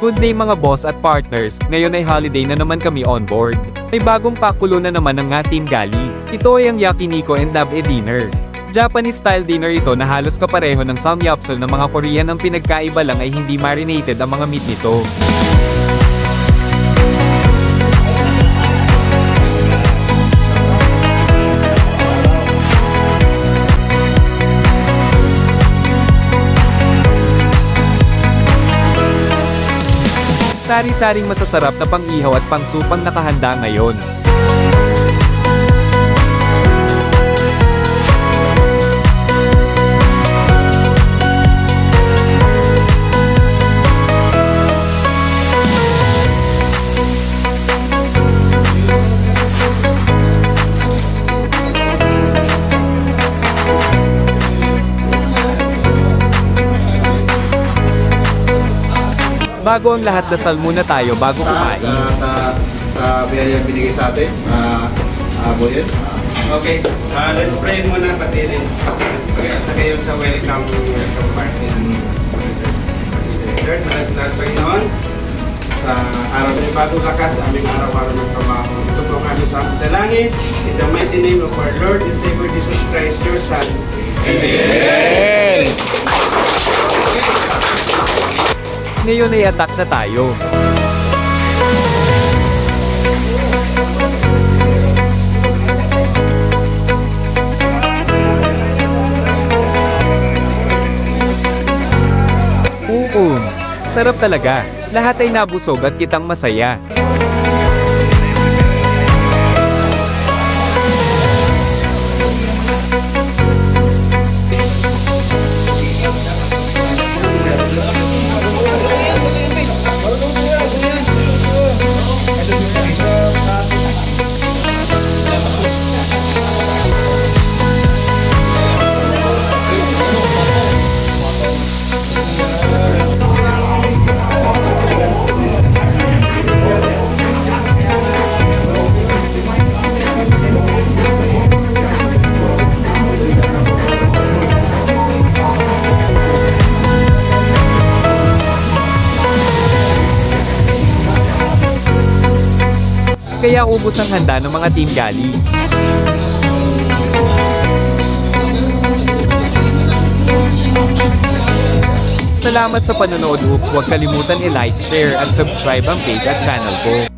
Good day mga boss at partners, ngayon ay holiday na naman kami on board. May bagong pakulo na naman ng Team Gali. Ito ay ang Yakiniku and Lab dinner. Japanese style dinner ito na halos kapareho ng samgyeopsal ng mga Korean, ang pinagkaiba lang ay hindi marinated ang mga meat nito. Sari-saring masasarap na pang-ihaw at pang-supang nakahanda ngayon. Bago ang lahat, dasal muna tayo bago kumain. Sa biyaya binigay sa atin, Boyen. Okay, let's pray muna pati rin. Sa kayo sa welcome party ng Lord, malas lahat Panginoon. Sa araw ng bagong lakas, aming araw-araw ng trabaho. Ito po kami sa aming dalangin. In the mighty name of our Lord and Savior Jesus Christ, your Son. Amen! Ngayon ay attack na tayo. Sarap talaga. Lahat ay nabusog at kitang masaya. Kaya ubos ang handa ng mga Team Gali. Salamat sa panonood. Huwag kalimutan i-like, share at subscribe ang page at channel ko.